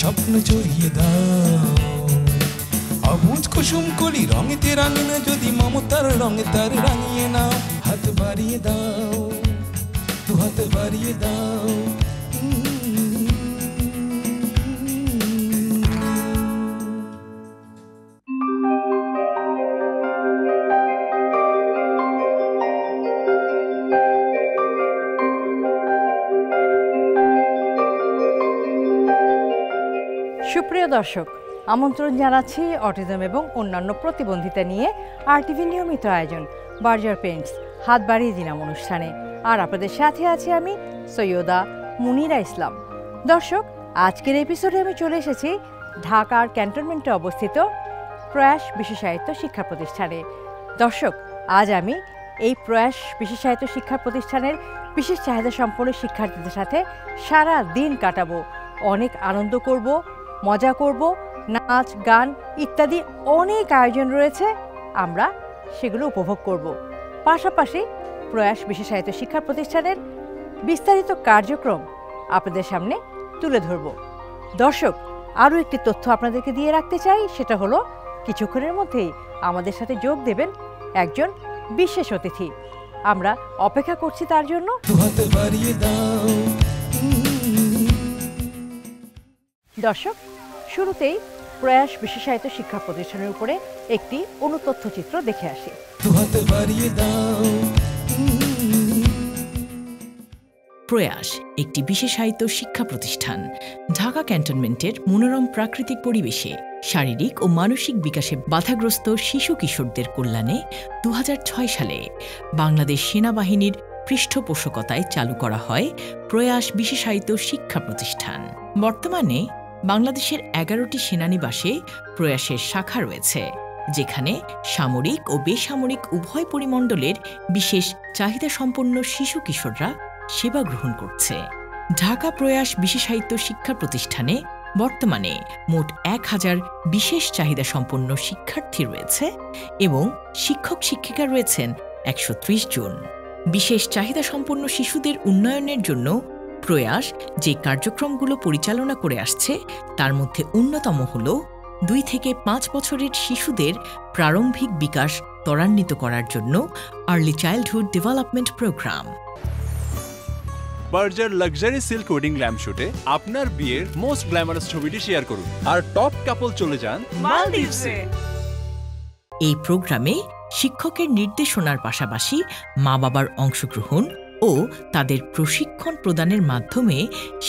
স্বপ্ন জড়িয়ে দাও অবুঝ কুসুম কলি রঙেতে রাঙিয়ে যদি মমতার রঙে তার রাঙিয়ে নাও হাত বাড়িয়ে দাও দু হাত বাড়িয়ে দাও সুপ্রিয় দর্শক, আমন্ত্রণ জানাচ্ছি অটিজম এবং অন্যান্য প্রতিবন্ধিতা নিয়ে RTV নিয়মিত আয়োজন বার্জার পেইন্টস হাত বাড়িয়ে দিলাম অনুষ্ঠানে। আর আপনাদের সাথে আছি আমি সৈয়দা মুনিরা ইসলাম। দর্শক, আজকের এপিসোডে আমি চলে এসেছি ঢাকার ক্যান্টনমেন্টে অবস্থিত প্রয়াস বিশেষায়িত শিক্ষা প্রতিষ্ঠানে। দর্শক, আজ আমি এই প্রয়াস বিশেষায়িত শিক্ষা প্রতিষ্ঠানের বিশেষ চাহিদা সম্পন্ন শিক্ষার্থীদের সাথে সারা দিন কাটাবো, অনেক আনন্দ করব, মজা করব, নাচ গান ইত্যাদি অনেক আয়োজন রয়েছে, আমরা সেগুলো উপভোগ করব। পাশাপাশি প্রয়াস বিশেষায়িত শিক্ষা প্রতিষ্ঠানের বিস্তারিত কার্যক্রম আপনাদের সামনে তুলে ধরব। দর্শক, আরও একটি তথ্য আপনাদেরকে দিয়ে রাখতে চাই, সেটা হলো কিছুক্ষণের মধ্যেই আমাদের সাথে যোগ দেবেন একজন বিশেষ অতিথি। আমরা অপেক্ষা করছি তার জন্য। দর্শক, শুরুতেই প্রয়াস বিশেষায়িত শিক্ষা প্রতিষ্ঠানের উপরে একটি অনুতথ্যচিত্র দেখে আসি। প্রয়াস একটি বিশেষায়িত শিক্ষা প্রতিষ্ঠান ঢাকা ক্যান্টনমেন্টের মনোরম প্রাকৃতিক পরিবেশে শারীরিক ও মানসিক বিকাশে বাধাগ্রস্ত শিশু কিশোরদের কল্যাণে 2006 সালে বাংলাদেশ সেনাবাহিনীর পৃষ্ঠপোষকতায় চালু করা হয় প্রয়াস বিশেষায়িত শিক্ষা প্রতিষ্ঠান। বর্তমানে বাংলাদেশের 11টি সেনানিবাসে প্রয়াসের শাখা রয়েছে, যেখানে সামরিক ও বেসামরিক উভয় পরিমণ্ডলের বিশেষ চাহিদা সম্পন্ন শিশু কিশোররা সেবা গ্রহণ করছে। ঢাকা প্রয়াস বিশেষায়িত শিক্ষা প্রতিষ্ঠানে বর্তমানে মোট 1000 বিশেষ চাহিদা সম্পন্ন শিক্ষার্থী রয়েছে এবং শিক্ষক শিক্ষিকা রয়েছেন 130 জন। বিশেষ চাহিদা সম্পন্ন শিশুদের উন্নয়নের জন্য প্রয়াস যে কার্যক্রমগুলো পরিচালনা করে আসছে তার মধ্যে অন্যতম হল 2 থেকে 5 বছরের শিশুদের প্রারম্ভিক বিকাশ ত্বরান্বিত করার জন্য early childhood development program. Berger luxury silk wedding lamp শুটে আপনার বিয়ের মোস্ট গ্ল্যামারাস ছবিটি শেয়ার করুন আর টপ কাপল চলে যান মালদ্বীপসে। এই প্রোগ্রামে শিক্ষকের নির্দেশনার পাশাপাশি মা বাবার অংশগ্রহণ ও তাদের প্রশিক্ষণ প্রদানের মাধ্যমে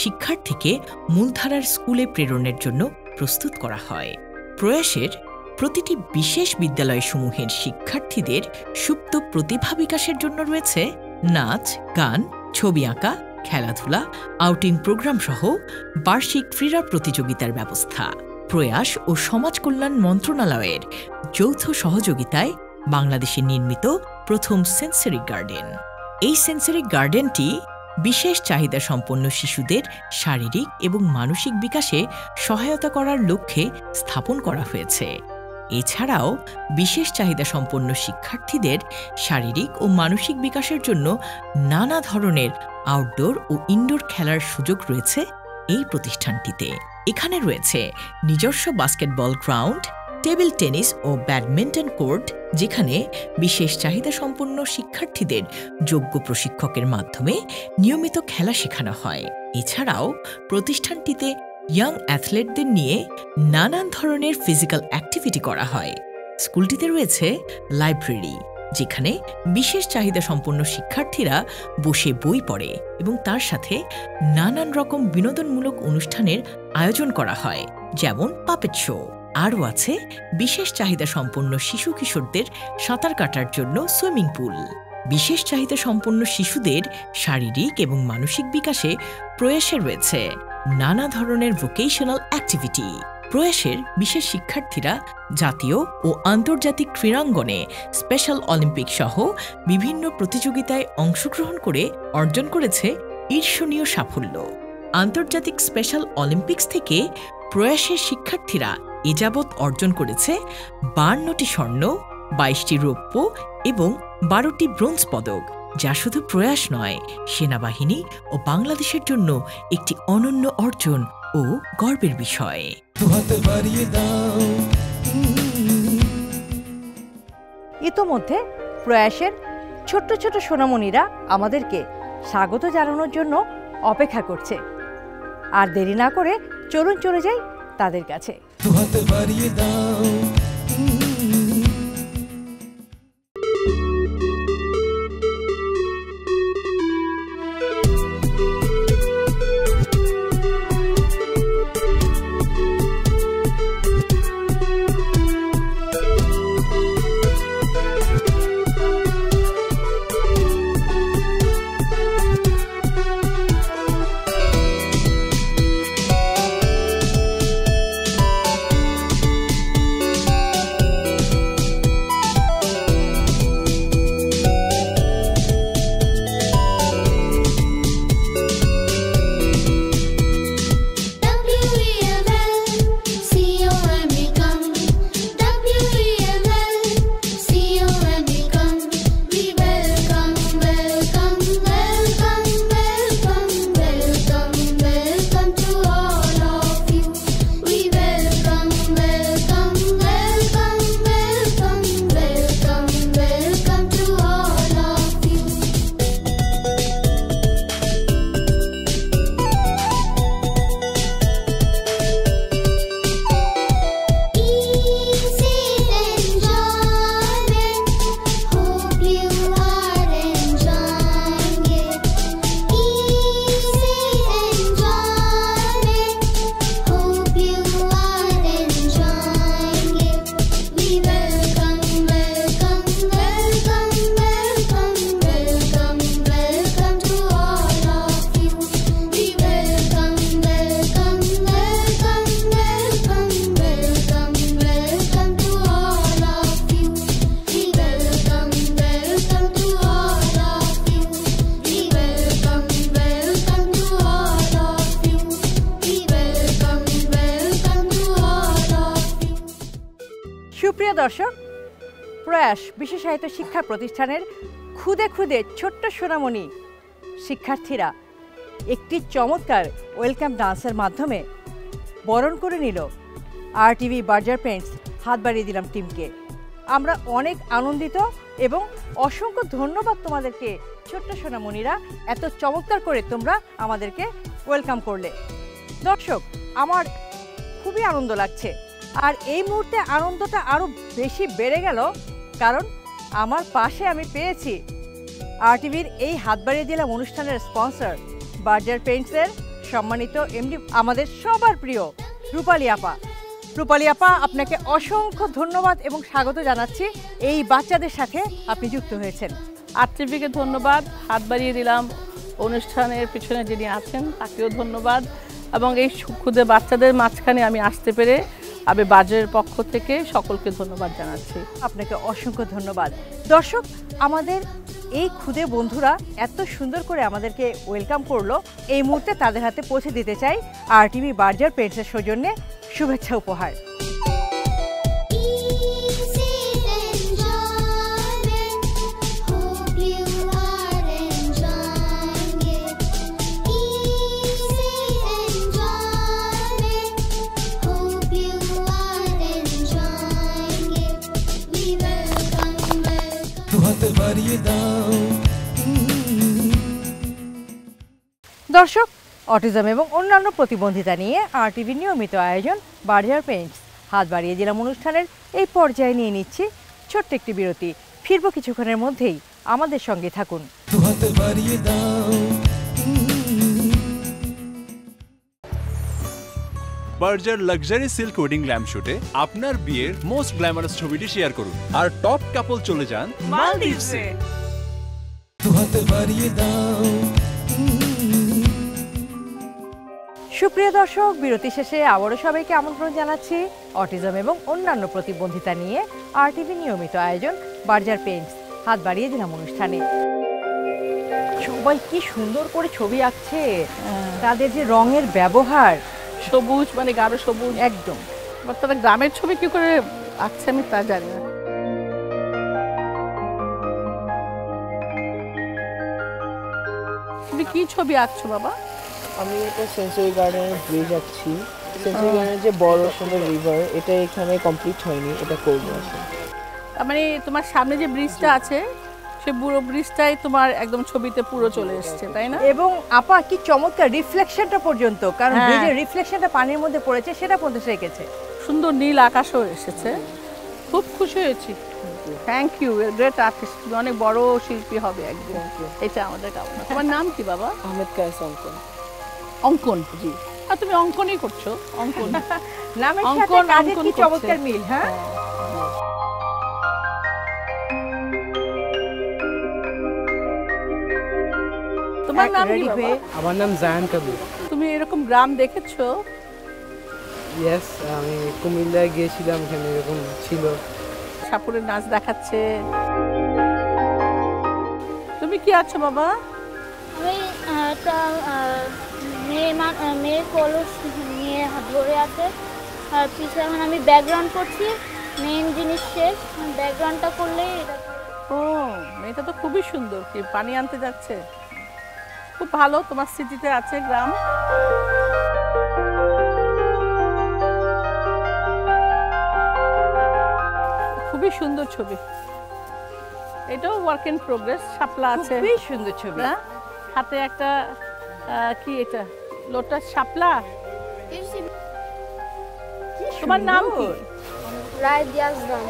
শিক্ষার্থীকে মূলধারার স্কুলে প্রেরণের জন্য প্রস্তুত করা হয়। প্রয়াসের প্রতিটি বিশেষ বিদ্যালয়সমূহের শিক্ষার্থীদের সুপ্ত প্রতিভা বিকাশের জন্য রয়েছে নাচ, গান, ছবি আঁকা, খেলাধুলা, আউটিং প্রোগ্রাম সহ বার্ষিক ক্রীড়া প্রতিযোগিতার ব্যবস্থা। প্রয়াস ও সমাজ কল্যাণ মন্ত্রণালয়ের যৌথ সহযোগিতায় বাংলাদেশে নির্মিত প্রথম সেন্সরি গার্ডেন। এই সেন্সরি গার্ডেনটি বিশেষ চাহিদা সম্পন্ন শিশুদের শারীরিক এবং মানসিক বিকাশে সহায়তা করার লক্ষ্যে স্থাপন করা হয়েছে। এছাড়াও বিশেষ চাহিদা সম্পন্ন শিক্ষার্থীদের শারীরিক ও মানসিক বিকাশের জন্য নানা ধরনের আউটডোর ও ইনডোর খেলার সুযোগ রয়েছে এই প্রতিষ্ঠানটিতে। এখানে রয়েছে নিজস্ব বাস্কেটবল গ্রাউন্ড, টেবিল টেনিস ও ব্যাডমিন্টন কোর্ট, যেখানে বিশেষ চাহিদা সম্পন্ন শিক্ষার্থীদের যোগ্য প্রশিক্ষকের মাধ্যমে নিয়মিত খেলা শেখানো হয়। এছাড়াও প্রতিষ্ঠানটিতে ইয়াং অ্যাথলেটদের নিয়ে নানান ধরনের ফিজিক্যাল অ্যাক্টিভিটি করা হয়। স্কুলটিতে রয়েছে লাইব্রেরি, যেখানে বিশেষ চাহিদা সম্পন্ন শিক্ষার্থীরা বসে বই পড়ে এবং তার সাথে নানান রকম বিনোদনমূলক অনুষ্ঠানের আয়োজন করা হয়, যেমন পাপেট শো। আরও আছে বিশেষ চাহিদা সম্পন্ন শিশু কিশোরদের সাঁতার কাটার জন্য সুইমিং পুল। বিশেষ চাহিদা সম্পন্ন শিশুদের শারীরিক এবং মানসিক বিকাশে প্রয়াসে রয়েছে নানা ধরনের ভোকেশনাল অ্যাক্টিভিটি। প্রয়াসের বিশেষ শিক্ষার্থীরা জাতীয় ও আন্তর্জাতিক ক্রীড়াঙ্গনে স্পেশাল অলিম্পিক সহ বিভিন্ন প্রতিযোগিতায় অংশগ্রহণ করে অর্জন করেছে ঈর্ষণীয় সাফল্য। আন্তর্জাতিক স্পেশাল অলিম্পিক্স থেকে প্রয়াসের শিক্ষার্থীরা এযাবৎ অর্জন করেছে 52টি স্বর্ণ, 22টি রৌপ্য এবং 12টি ব্রোঞ্জ পদক, যা শুধু প্রয়াস নয়, সেনাবাহিনী ও বাংলাদেশের জন্য একটি অনন্য অর্জন ও ও গর্বের বিষয়। ইতোমধ্যে প্রয়াসের ছোট্ট ছোট সোনামণিরা আমাদেরকে স্বাগত জানানোর জন্য অপেক্ষা করছে। আর দেরি না করে চলুন চলে যাই তাদের কাছে। সুপ্রিয় দর্শক, প্রয়াস বিশেষায়িত শিক্ষা প্রতিষ্ঠানের খুদে খুদে ছোট্ট সোনামণি শিক্ষার্থীরা একটি চমৎকার ওয়েলকাম ডান্সের মাধ্যমে বরণ করে নিল RTV বার্জার পেন্টস হাত বাড়িয়ে দিলাম টিমকে। আমরা অনেক আনন্দিত এবং অসংখ্য ধন্যবাদ তোমাদেরকে ছোট্ট সোনামণিরা, এত চমৎকার করে তোমরা আমাদেরকে ওয়েলকাম করলে। দর্শক, আমার খুবই আনন্দ লাগছে, আর এই মুহূর্তে আনন্দটা আরও বেশি বেড়ে গেল কারণ আমার পাশে আমি পেয়েছি RTVর এই হাত বাড়িয়ে দিলাম অনুষ্ঠানের স্পন্সর বার্জার পেন্টসের সম্মানিত MD, আমাদের সবার প্রিয় রূপালী আপা। রূপালী আপা, আপনাকে অসংখ্য ধন্যবাদ এবং স্বাগত জানাচ্ছি। এই বাচ্চাদের সাথে আপনি যুক্ত হয়েছেন। RTVকে ধন্যবাদ, হাত বাড়িয়ে দিলাম অনুষ্ঠানের পিছনে যিনি আছেন তাকেও ধন্যবাদ, এবং এই ক্ষুদে বাচ্চাদের মাঝখানে আমি আসতে পেরে আমি বাজারের পক্ষ থেকে সকলকে ধন্যবাদ জানাচ্ছি। আপনাকে অসংখ্য ধন্যবাদ। দর্শক, আমাদের এই ক্ষুদে বন্ধুরা এত সুন্দর করে আমাদেরকে ওয়েলকাম করলো, এই মুহূর্তে তাদের হাতে পৌঁছে দিতে চাই RTV বার্জার পেন্টসের সৌজন্যে শুভেচ্ছা উপহার। দর্শক, অটিজম এবং অন্যান্য প্রতিবন্ধিতা নিয়ে RTV নিয়মিত আয়োজন বার্জার পেন্টস হাত বাড়িয়ে দিলাম অনুষ্ঠানের এই পর্যায়ে নিয়ে নিচ্ছি ছোট্ট একটি বিরতি। ফিরবো কিছুক্ষণের মধ্যেই, আমাদের সঙ্গে থাকুন। Berger luxury silk wedding lamp শুটে আপনার বিয়ের মোস্ট গ্ল্যামারাস ছবিটি শেয়ার করুন, আর টপ কাপল চলে যান মালদ্বীপসে। সুপ্রিয় দর্শক, বিরতি শেষে আবারও সবাইকে আমন্ত্রণ জানাচ্ছি অটিজম এবং অন্যান্য প্রতিবন্ধিতা নিয়ে RTV নিয়মিত আয়োজন বার্জার পেন্টস হাত বাড়িয়ে দিলাম অনুষ্ঠানে। সবাই কি সুন্দর করে ছবি আঁকছে, তাদের যে রঙের ব্যবহার, সবুজ মানে গাঢ় সবুজ একদম। বাট তারা গ্রামের ছবি কি করে আঁকছে আমি তা জানি না। তুমি কি ছবি আঁকছো বাবা? আমি এটা সেঞ্চুরি গার্ডেনের ব্রিজ আঁকছি। সেঞ্চুরি গার্ডেনের যে বড় সুন্দর রিভার, এটা এখানে কমপ্লিট হয়নি, এটা করবো আসলে। তার মানে তোমার সামনে যে ব্রিজটা আছে সে পুরো ব্রিজটাই তোমার একদম ছবিতে পুরো চলে এসেছে, তাই না? এবং আপা কি চমৎকার রিফ্লেকশনটা পর্যন্ত, কারণ হ্যাঁ। ব্রিজের রিফ্লেকশনটা পানির মধ্যে পড়েছে সেটা পর্যন্ত রেখেছে। সুন্দর নীল আকাশও এসেছে, খুব খুশি হয়েছি। থ্যাংক ইউ, গ্রেট আর্টিস্ট, অনেক বড় শিল্পী হবে একদিন, এটা আমাদের কামনা। তোমার নাম কি বাবা? আহমেদ কায়েস অঙ্কন। অঙ্কন, জি। আর তুমি অঙ্কনই করছো, অঙ্কন নামের সাথে অঙ্কন, কাজের অঙ্কন কি করছে। চমৎকার মিল। হ্যাঁ, তোমার নাম কি ready বাবা? হয়ে আমার নাম জায়ান কবির। তুমি এরকম গ্রাম দেখেছো? ইয়েস, আমি কুমিল্লায় গিয়েছিলাম, এখানে এরকম ছিল। সাপুরের নাচ দেখাচ্ছে। তুমি কি আছো বাবা? আমি একটা মেয়ে কলস নিয়ে ধরে আছে, আর পিছনে এখন আমি ব্যাকগ্রাউন্ড করছি। মেইন জিনিস শেষ, ব্যাকগ্রাউন্ডটা করলেই এটা। ও, মেয়েটা তো খুবই সুন্দর, কি পানি আনতে যাচ্ছে, খুব ভালো। তোমার স্মৃতিতে আছে গ্রাম। খুবই সুন্দর ছবি, এটাও ওয়ার্ক ইন প্রোগ্রেস। শাপলা আছে, খুবই সুন্দর ছবি। না? হাতে একটা কি এটা, লোটাস শাপলা। তোমার নাম কি? রায় দিয়াজদান।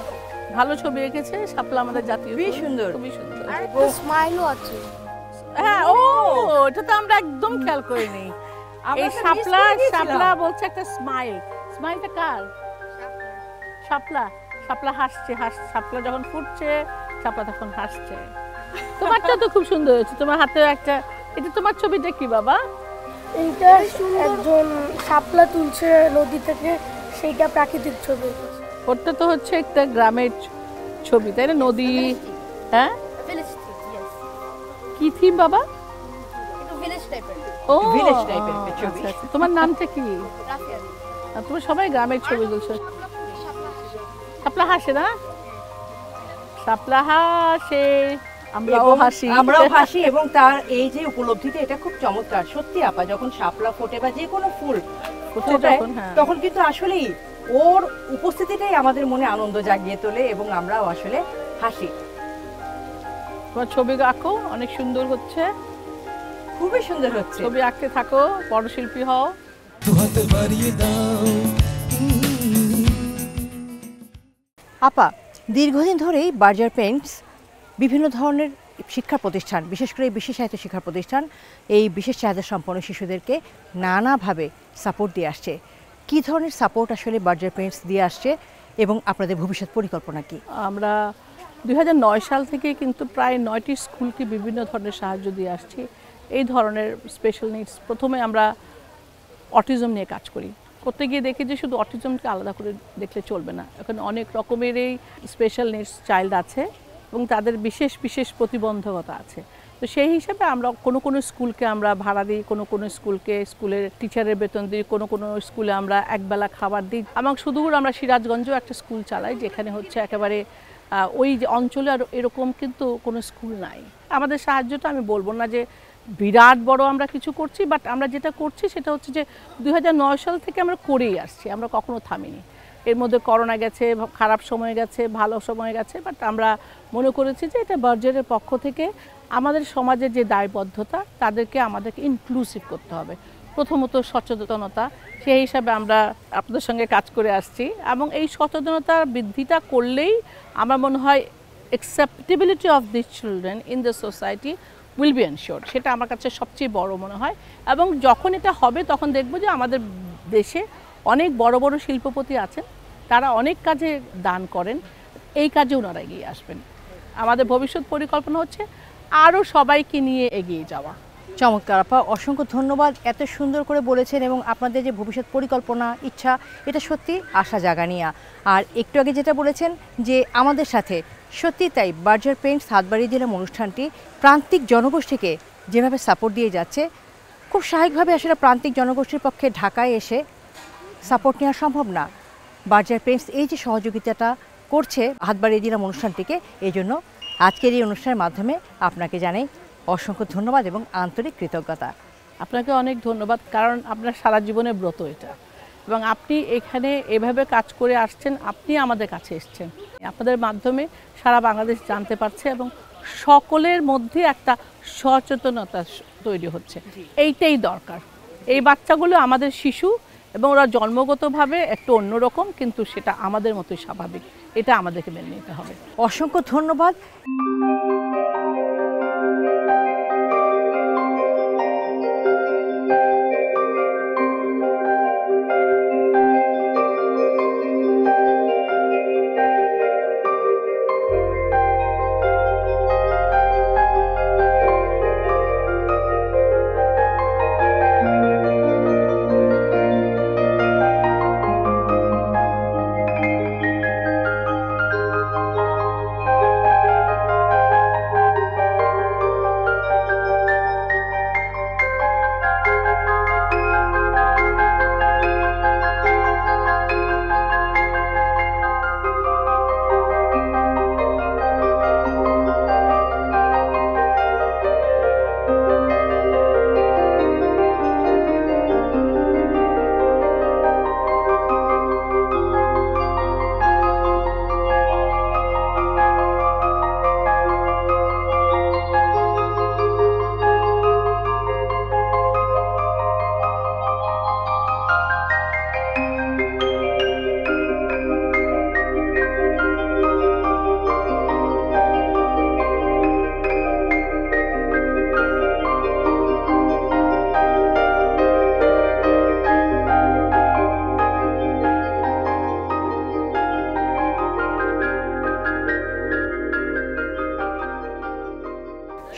ভালো ছবি এঁকেছে শাপলা, আমাদের জাতীয় খুবই ফুল। সুন্দর। খুবই সুন্দর। আর একটা স্মাইলও আছে। হ্যাঁ, ও এটা তো আমরা একদম খেয়াল করিনি। আমরা এই তো miss শাপলা, করে গিয়েছিলাম। শাপলা বলছে একটা স্মাইল। স্মাইলটা কার? শাপলা। শাপলা হাসছে, শাপলা যখন ফুটছে শাপলা তখন হাসছে। তোমারটা তো খুব সুন্দর হয়েছে, তোমার হাতে একটা। এটা তোমার ছবিটা কি বাবা? এইটা একজন শাপলা তুলছে নদী থেকে, সেইটা প্রাকৃতিক ছবি। ওটা তো হচ্ছে একটা গ্রামের ছবি, তাই না? নদী। হ্যাঁ, কি থিম বাবা? ও, Village type এর ছবি। আচ্ছা, আচ্ছা। তোমার নামটা কি? আর তুমি সবাই গ্রামের ছবি তুলছো। শাপলা হাসে না? শাপলা হাসে, আমরাও এবং হাসি। আমরাও হাসি, এবং তার এই যে উপলব্ধিটা, এটা খুব চমৎকার। সত্যি আপা, যখন শাপলা ফোটে বা যে কোনো ফুল ফুটে ফোটায়, যখন, হ্যাঁ। তখন কিন্তু আসলেই ওর উপস্থিতিটাই আমাদের মনে আনন্দ জাগিয়ে তোলে, এবং আমরাও আসলে হাসি। তোমার ছবি আঁকো, অনেক সুন্দর হচ্ছে। খুবই সুন্দর হচ্ছে। ছবি আঁকতে থাকো, বড় শিল্পী হও। দু হাত বাড়িয়ে দাও। আপা, দীর্ঘদিন ধরেই বার্জার পেইন্টস বিভিন্ন ধরনের শিক্ষা প্রতিষ্ঠান, বিশেষ করে বিশেষ সাহিত্য শিক্ষা প্রতিষ্ঠান, এই বিশেষ চাহিদা সম্পন্ন শিশুদেরকে নানাভাবে সাপোর্ট দিয়ে আসছে। কী ধরনের সাপোর্ট আসলে বার্জার পেইন্টস দিয়ে আসছে, এবং আপনাদের ভবিষ্যৎ পরিকল্পনা কি? আমরা 2009 সাল থেকে কিন্তু প্রায় 9টি স্কুলকে বিভিন্ন ধরনের সাহায্য দিয়ে আসছি এই ধরনের স্পেশাল নিডস। প্রথমে আমরা অটিজম নিয়ে কাজ করি, করতে গিয়ে দেখি যে শুধু অটিজমকে আলাদা করে দেখলে চলবে না, এখন অনেক রকমেরই স্পেশাল নিডস চাইল্ড আছে এবং তাদের বিশেষ বিশেষ প্রতিবন্ধকতা আছে। তো সেই হিসাবে আমরা কোনো স্কুলকে আমরা ভাড়া দিই, কোনো স্কুলকে স্কুলের টিচারের বেতন দিই, কোনো স্কুলে আমরা একবেলা খাবার দিই। এবং সুদূর আমরা সিরাজগঞ্জেও একটা স্কুল চালাই, যেখানে হচ্ছে একেবারে ওই যে অঞ্চলে আর এরকম কিন্তু কোনো স্কুল নাই। আমাদের সাহায্যটা আমি বলবো না যে বিরাট বড় আমরা কিছু করছি, বাট আমরা যেটা করছি সেটা হচ্ছে যে 2009 সাল থেকে আমরা করেই আসছি, আমরা কখনো থামিনি। এর মধ্যে করোনা গেছে, খারাপ সময় গেছে, ভালো সময় গেছে, বাট আমরা মনে করেছি যে এটা বার্জারের পক্ষ থেকে আমাদের সমাজের যে দায়বদ্ধতা, তাদেরকে আমাদেরকে ইনক্লুসিভ করতে হবে। প্রথমত সচেতনতা, সেই হিসাবে আমরা আপনাদের সঙ্গে কাজ করে আসছি, এবং এই সচেতনতা বৃদ্ধিটা করলেই আমার মনে হয় acceptability of these children in the society will be ensured। সেটা আমার কাছে সবচেয়ে বড় মনে হয়। এবং যখন এটা হবে তখন দেখবো যে আমাদের দেশে অনেক বড় বড় শিল্পপতি আছেন, তারা অনেক কাজে দান করেন, এই কাজে ওনারা এগিয়ে আসবেন। আমাদের ভবিষ্যৎ পরিকল্পনা হচ্ছে আরও সবাইকে নিয়ে এগিয়ে যাওয়া। চমৎকার আপা, অসংখ্য ধন্যবাদ। এত সুন্দর করে বলেছেন, এবং আপনাদের যে ভবিষ্যৎ পরিকল্পনা, ইচ্ছা, এটা সত্যি আশা জাগানিয়া। আর একটু আগে যেটা বলেছেন যে আমাদের সাথে, সত্যি তাই, বার্জার পেইন্টস হাত বাড়িয়ে দিলাম অনুষ্ঠানটি প্রান্তিক জনগোষ্ঠীকে যেভাবে সাপোর্ট দিয়ে যাচ্ছে, খুব স্বাভাবিকভাবে আসলে প্রান্তিক জনগোষ্ঠীর পক্ষে ঢাকায় এসে সাপোর্ট নেওয়া সম্ভব না। বার্জার পেইন্টস এই যে সহযোগিতাটা করছে হাত বাড়িয়ে দিলাম অনুষ্ঠানটিকে, এই জন্য আজকের এই অনুষ্ঠানের মাধ্যমে আপনাকে জানাই অসংখ্য ধন্যবাদ এবং আন্তরিক কৃতজ্ঞতা। আপনাকে অনেক ধন্যবাদ, কারণ আপনার সারা জীবনের ব্রত এটা, এবং আপনি এখানে এভাবে কাজ করে আসছেন, আপনি আমাদের কাছে এসছেন। আপনাদের মাধ্যমে সারা বাংলাদেশ জানতে পারছে এবং সকলের মধ্যে একটা সচেতনতা তৈরি হচ্ছে। এইটাই দরকার। এই বাচ্চাগুলো আমাদের শিশু এবং ওরা জন্মগতভাবে একটু অন্যরকম, কিন্তু সেটা আমাদের মতোই স্বাভাবিক। এটা আমাদেরকে মেনে নিতে হবে। অসংখ্য ধন্যবাদ।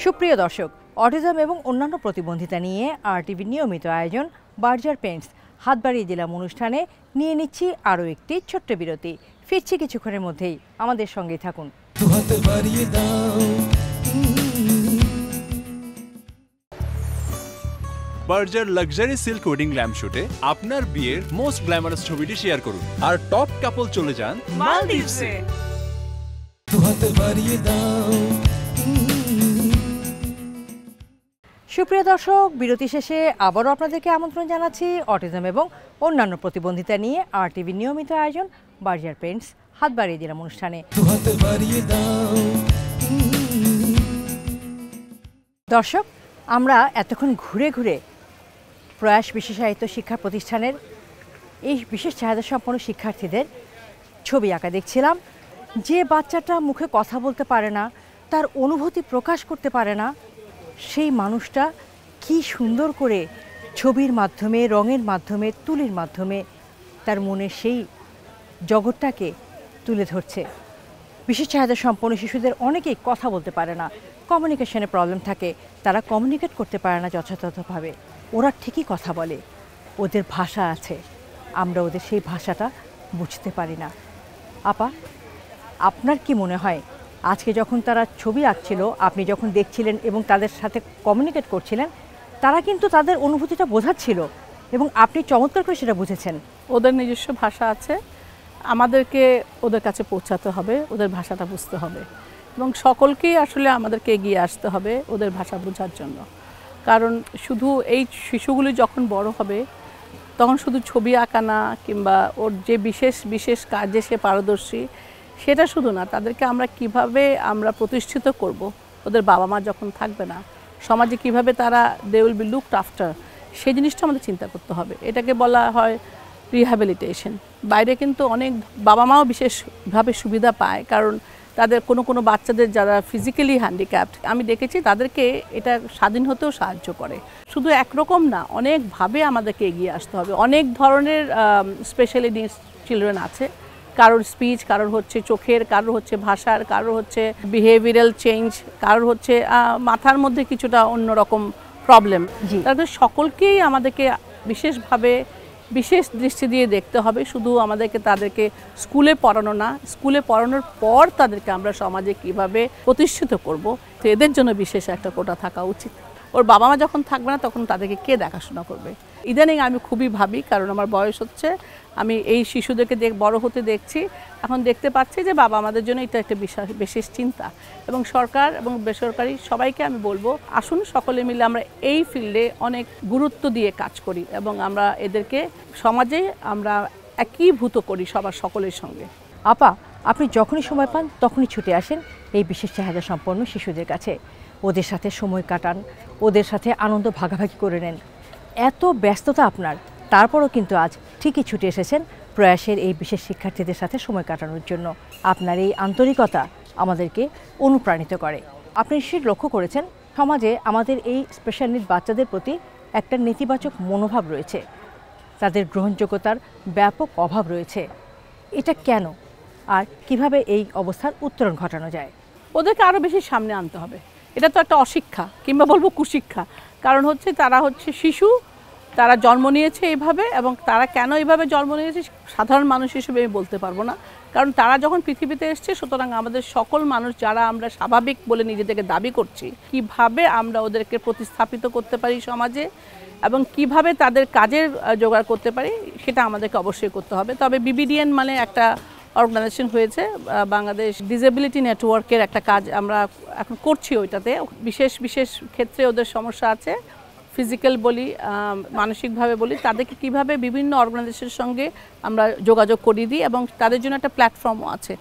সুপ্রিয় দর্শক, অটিজম এবং অন্যান্য প্রতিবন্ধিতা নিয়ে RTV নিয়মিত আয়োজন বার্জার পেন্টস হাত বাড়িয়ে দিলাম অনুষ্ঠানে নিয়ে নিচ্ছি আরও একটি ছোট্ট বিরতি। ফিরছি কিছুক্ষণের মধ্যেই, আমাদের সঙ্গেই থাকুন। Berger luxury silk wedding glam শুটে আপনার বিয়ের মোস্ট গ্ল্যামারাস ছবিটি শেয়ার করুন আর টপ কাপল চলে যান মালদ্বীপে। সুপ্রিয় দর্শক, বিরতি শেষে আবারও আপনাদেরকে আমন্ত্রণ জানাচ্ছি অটিজম এবং অন্যান্য প্রতিবন্ধিতা নিয়ে RTV নিয়মিত আয়োজন বার্জার পেন্টস হাত বাড়িয়ে দিলাম অনুষ্ঠানে। দর্শক, আমরা এতক্ষণ ঘুরে ঘুরে প্রয়াস বিশেষায়িত শিক্ষা প্রতিষ্ঠানের এই বিশেষ চাহিদা সম্পন্ন শিক্ষার্থীদের ছবি আঁকা দেখছিলাম। যে বাচ্চাটা মুখে কথা বলতে পারে না, তার অনুভূতি প্রকাশ করতে পারে না, সেই মানুষটা কি সুন্দর করে ছবির মাধ্যমে, রঙের মাধ্যমে, তুলির মাধ্যমে তার মনে সেই জগৎটাকে তুলে ধরছে। বিশেষ চাহিদা সম্পন্ন শিশুদের অনেকেই কথা বলতে পারে না, কমিউনিকেশনে প্রবলেম থাকে, তারা কমিউনিকেট করতে পারে না যথাযথভাবে। ওরা ঠিকই কথা বলে, ওদের ভাষা আছে, আমরা ওদের সেই ভাষাটা বুঝতে পারি না। আপা, আপনার কি মনে হয় আজকে যখন তারা ছবি আঁকছিল, আপনি যখন দেখছিলেন এবং তাদের সাথে কমিউনিকেট করছিলেন, তারা কিন্তু তাদের অনুভূতিটা বোঝাচ্ছিল এবং আপনি চমৎকার করে সেটা বুঝেছেন? ওদের নিজস্ব ভাষা আছে, আমাদেরকে ওদের কাছে পৌঁছাতে হবে, ওদের ভাষাটা বুঝতে হবে এবং সকলকেই আসলে আমাদেরকে এগিয়ে আসতে হবে ওদের ভাষা বোঝার জন্য। কারণ শুধু এই শিশুগুলি যখন বড় হবে তখন শুধু ছবি আঁকা না, কিংবা ওর যে বিশেষ বিশেষ কাজে সে পারদর্শী সেটা শুধু না, তাদেরকে আমরা কিভাবে আমরা প্রতিষ্ঠিত করব, ওদের বাবা মা যখন থাকবে না, সমাজে কিভাবে তারা they will be looked after, সেই জিনিসটা আমাদের চিন্তা করতে হবে। এটাকে বলা হয় রিহ্যাবিলিটেশন। বাইরে কিন্তু অনেক বাবা মাও বিশেষভাবে সুবিধা পায়, কারণ তাদের কোনো বাচ্চাদের যারা ফিজিক্যালি হ্যান্ডিক্যাপড, আমি দেখেছি তাদেরকে এটা স্বাধীন হতেও সাহায্য করে। শুধু একরকম না, অনেকভাবে আমাদেরকে এগিয়ে আসতে হবে। অনেক ধরনের স্পেশালি নিডস চিলড্রেন আছে, কারোর স্পিচ, কারোর হচ্ছে চোখের, কারোর হচ্ছে ভাষার, কারোর হচ্ছে বিহেভিয়ারাল চেঞ্জ, কারোর হচ্ছে মাথার মধ্যে কিছুটা অন্যরকম প্রবলেম। তাদের সকলকেই আমাদেরকে বিশেষভাবে বিশেষ দৃষ্টি দিয়ে দেখতে হবে। শুধু আমাদেরকে তাদেরকে স্কুলে পড়ানো না, স্কুলে পড়ানোর পর তাদেরকে আমরা সমাজে কিভাবে প্রতিষ্ঠিত করব, তো এদের জন্য বিশেষ একটা কোটা থাকা উচিত। ওর বাবা মা যখন থাকবে না তখন তাদেরকে কে দেখাশোনা করবে? ইদানিং আমি খুবই ভাবি, কারণ আমার বয়স হচ্ছে আমি এই শিশুদেরকে বড় হতে দেখছি, এখন দেখতে পাচ্ছি যে বাবা আমাদের জন্য এটা একটা বিশেষ চিন্তা। এবং সরকার এবং বেসরকারি সবাইকে আমি বলবো, আসুন সকলে মিলে আমরা এই ফিল্ডে অনেক গুরুত্ব দিয়ে কাজ করি এবং আমরা এদেরকে সমাজে আমরা একীভূত করি সবার সকলের সঙ্গে। আপা, আপনি যখনই সময় পান তখনই ছুটে আসেন এই বিশেষ চাহিদা সম্পন্ন শিশুদের কাছে, ওদের সাথে সময় কাটান, ওদের সাথে আনন্দ ভাগাভাগি করে নেন। এত ব্যস্ততা আপনার, তারপরও কিন্তু আজ ঠিকই ছুটে এসেছেন প্রয়াসের এই বিশেষ শিক্ষার্থীদের সাথে সময় কাটানোর জন্য। আপনার এই আন্তরিকতা আমাদেরকে অনুপ্রাণিত করে। আপনি নিশ্চয়ই লক্ষ্য করেছেন, সমাজে আমাদের এই স্পেশাল নিড বাচ্চাদের প্রতি একটা নেতিবাচক মনোভাব রয়েছে, তাদের গ্রহণযোগ্যতার ব্যাপক অভাব রয়েছে। এটা কেন, আর কিভাবে এই অবস্থার উত্তরণ ঘটানো যায়? ওদেরকে আরও বেশি সামনে আনতে হবে। এটা তো একটা অশিক্ষা কিংবা বলবো কুশিক্ষা। কারণ হচ্ছে তারা হচ্ছে শিশু, তারা জন্ম নিয়েছে এইভাবে, এবং তারা কেন এইভাবে জন্ম নিয়েছে সাধারণ মানুষ হিসেবে আমি বলতে পারবো না। কারণ তারা যখন পৃথিবীতে এসছে, সুতরাং আমাদের সকল মানুষ যারা আমরা স্বাভাবিক বলে নিজেদেরকে দাবি করছি, কিভাবে আমরা ওদেরকে প্রতিস্থাপিত করতে পারি সমাজে এবং কিভাবে তাদের কাজের জোগাড় করতে পারি, সেটা আমাদেরকে অবশ্যই করতে হবে। তবে বিবিডিএন মানে একটা অর্গানাইজেশন হয়েছে, বাংলাদেশ ডিসেবিলিটি নেটওয়ার্কের একটা কাজ আমরা এখন করছি। ওইটাতে বিশেষ বিশেষ ক্ষেত্রে ওদের সমস্যা আছে, ফিজিক্যাল বলি, মানসিকভাবে বলি, তাদেরকে কিভাবে বিভিন্ন অর্গানাইজেশনের সঙ্গে আমরা যোগাযোগ করিয়ে দিই এবং তাদের জন্য একটা প্ল্যাটফর্মও আছে।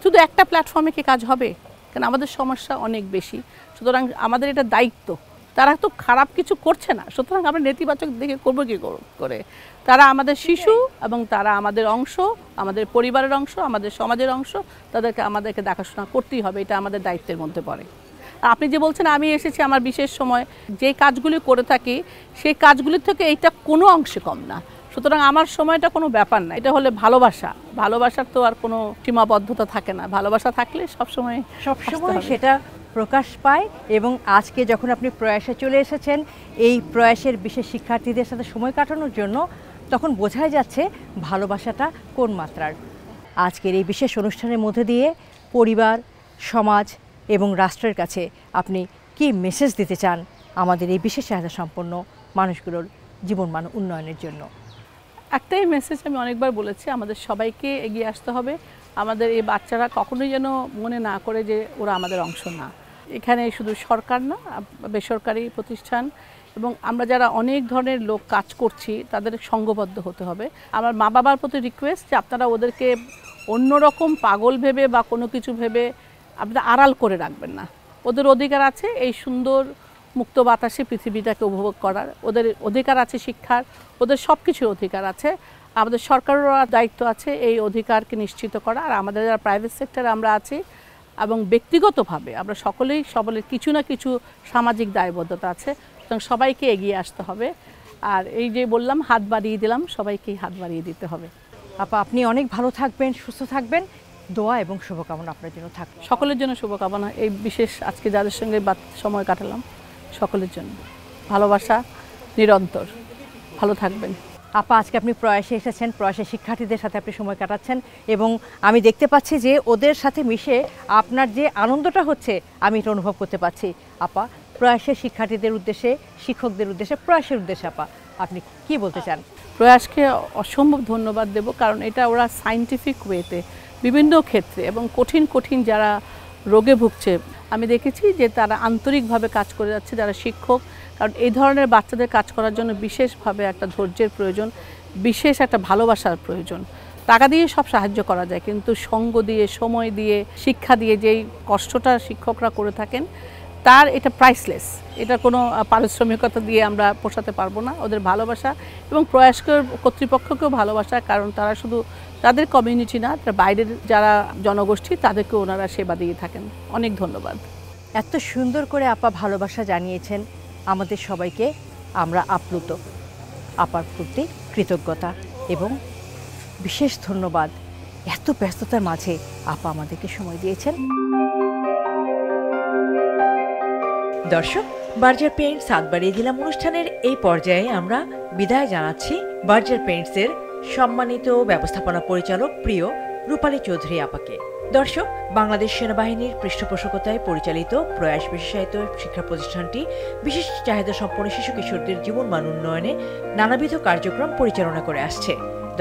শুধু একটা প্ল্যাটফর্মে কি কাজ হবে? কারণ আমাদের সমস্যা অনেক বেশি, সুতরাং আমাদের এটা দায়িত্ব। তারা তো খারাপ কিছু করছে না, সুতরাং আমরা নেতিবাচক দেখে করবো কী করে? তারা আমাদের শিশু এবং তারা আমাদের অংশ, আমাদের পরিবারের অংশ, আমাদের সমাজের অংশ, আমাদেরকে দেখাশোনা করতেই হবে, এটা আমাদের দায়িত্বের মধ্যে পড়ে। আপনি যে বলছেন আমি এসেছি আমার বিশেষ সময়, যে কাজগুলি করে থাকি সেই কাজগুলির থেকে এইটা কোনো অংশে কম না। সুতরাং আমার সময়টা কোনো ব্যাপার না। এটা হলে ভালোবাসা, ভালোবাসার তো আর কোনো সীমাবদ্ধতা থাকে না। ভালোবাসা থাকলে সবসময় সেটা প্রকাশ পায়। এবং আজকে যখন আপনি প্রয়াসে চলে এসেছেন এই প্রয়াসের বিশেষ শিক্ষার্থীদের সাথে সময় কাটানোর জন্য, তখন বোঝাই যাচ্ছে ভালোবাসাটা কোন মাত্রার। আজকের এই বিশেষ অনুষ্ঠানের মধ্যে দিয়ে পরিবার, সমাজ এবং রাষ্ট্রের কাছে আপনি কি মেসেজ দিতে চান আমাদের এই বিশেষ চাহিদা সম্পন্ন মানুষগুলোর জীবনমান উন্নয়নের জন্য? একটাই মেসেজ আমি অনেকবার বলেছি, আমাদের সবাইকে এগিয়ে আসতে হবে। আমাদের এই বাচ্চারা কখনোই যেন মনে না করে যে ওরা আমাদের অংশ না। এখানে শুধু সরকার না, বেসরকারি প্রতিষ্ঠান এবং আমরা যারা অনেক ধরনের লোক কাজ করছি তাদের সঙ্গবদ্ধ হতে হবে। আমার মা বাবার প্রতি রিকোয়েস্ট যে আপনারা ওদেরকে অন্যরকম পাগল ভেবে বা কোনো কিছু ভেবে আপনারা আড়াল করে রাখবেন না। ওদের অধিকার আছে এই সুন্দর মুক্ত বাতাসে পৃথিবীটাকে উপভোগ করার, ওদের অধিকার আছে শিক্ষার, ওদের সব কিছুর অধিকার আছে। আমাদের সরকারেরও দায়িত্ব আছে এই অধিকারকে নিশ্চিত করা। আর আমাদের যারা প্রাইভেট সেক্টরে আমরা আছি এবং ব্যক্তিগতভাবে আমরা সকলের কিছু না কিছু সামাজিক দায়বদ্ধতা আছে, সুতরাং সবাইকে এগিয়ে আসতে হবে। আর এই যে বললাম হাত বাড়িয়ে দিলাম, সবাইকেই হাত বাড়িয়ে দিতে হবে। আপা, আপনি অনেক ভালো থাকবেন, সুস্থ থাকবেন। দোয়া এবং শুভকামনা আপনার জন্য থাকবে। সকলের জন্য শুভকামনা। এই বিশেষ আজকে যাদের সঙ্গে সময় কাটালাম সকলের জন্য ভালোবাসা নিরন্তর। ভালো থাকবেন। আপা, আজকে আপনি প্রয়াসে এসেছেন, প্রয়াসের শিক্ষার্থীদের সাথে আপনি সময় কাটাচ্ছেন এবং আমি দেখতে পাচ্ছি যে ওদের সাথে মিশে আপনার যে আনন্দটা হচ্ছে আমি এটা অনুভব করতে পারছি। আপা, প্রয়াসের শিক্ষার্থীদের উদ্দেশ্যে, শিক্ষকদের উদ্দেশ্যে, প্রয়াসের উদ্দেশ্যে আপা আপনি কি বলতে চান? প্রয়াসকে অসম্ভব ধন্যবাদ দেব, কারণ এটা ওরা সায়েন্টিফিক ওয়েতে বিভিন্ন ক্ষেত্রে এবং কঠিন কঠিন যারা রোগে ভুগছে আমি দেখেছি যে তারা আন্তরিকভাবে কাজ করে যাচ্ছে, যারা শিক্ষক। কারণ এই ধরনের বাচ্চাদের কাজ করার জন্য বিশেষভাবে একটা ধৈর্যের প্রয়োজন, বিশেষ একটা ভালোবাসার প্রয়োজন। টাকা দিয়ে সব সাহায্য করা যায়, কিন্তু সঙ্গ দিয়ে, সময় দিয়ে, শিক্ষা দিয়ে যেই কষ্টটা শিক্ষকরা করে থাকেন তার এটা প্রাইসলেস। এটা কোনো পারিশ্রমিকতা দিয়ে আমরা পোষাতে পারবো না। ওদের ভালোবাসা এবং প্রয়াস কর্তৃপক্ষকেও ভালোবাসা, কারণ তারা শুধু তাদের কমিউনিটি না, তার বাইরের যারা জনগোষ্ঠী তাদেরকে ওনারা সেবা দিয়ে থাকেন। অনেক ধন্যবাদ। এত সুন্দর করে আপা ভালোবাসা জানিয়েছেন আমাদের সবাইকে, আমরা আপ্লুত। আপার প্রতি কৃতজ্ঞতা এবং বিশেষ ধন্যবাদ। এত ব্যস্ততার মাঝে আপা আমাদেরকে সময় দিয়েছেন। দর্শক, বার্জার পেইন্টস হাত বাড়িয়ে দিলাম অনুষ্ঠানের এই পর্যায়ে আমরা বিদায় জানাচ্ছি বার্জার পেইন্টসের সম্মানিত ব্যবস্থাপনা পরিচালক প্রিয় রূপালী চৌধুরী আপাকে। দর্শক, বাংলাদেশ সেনাবাহিনীর পৃষ্ঠপোষকতায় পরিচালিত প্রয়াস বিশেষায়িত শিক্ষা প্রতিষ্ঠানটি বিশেষ চাহিদা সম্পন্ন শিশু কিশোরদের জীবনমান উন্নয়নে নানাবিধ কার্যক্রম পরিচালনা করে আসছে।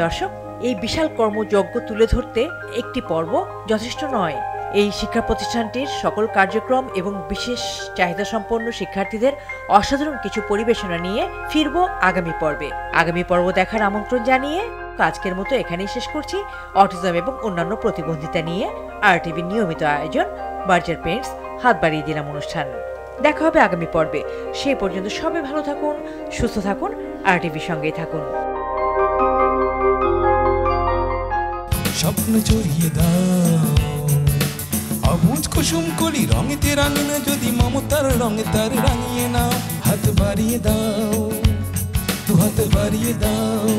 দর্শক, এই বিশাল কর্মযজ্ঞ তুলে ধরতে একটি পর্ব যথেষ্ট নয়। এই শিক্ষা প্রতিষ্ঠানটির সকল কার্যক্রম এবং বিশেষ চাহিদা সম্পন্ন শিক্ষার্থীদের অসাধারণ কিছু পরিবেশনা নিয়ে ফিরব আগামী পর্বে। আগামী পর্ব দেখার আমন্ত্রণ জানিয়ে আজকের মতো এখানেই শেষ করছি অটিজম এবং অন্যান্য প্রতিবন্ধিতা নিয়ে আরটিভির নিয়মিত আয়োজন বার্জার পেন্টস হাত বাড়িয়ে দিলাম অনুষ্ঠান। দেখা হবে আগামী পর্বে। সেই পর্যন্ত সবাই ভালো থাকুন, সুস্থ থাকুন, আরটিভির সঙ্গেই থাকুন। স্বপ্ন জড়িয়ে দাও অবুঝ কুসুম কলি রঙেতে রাঙিয়ে, যদি মমতার রঙে তার রাঙিয়ে নাও। হাত বাড়িয়ে দাও, দু হাত বাড়িয়ে দাও।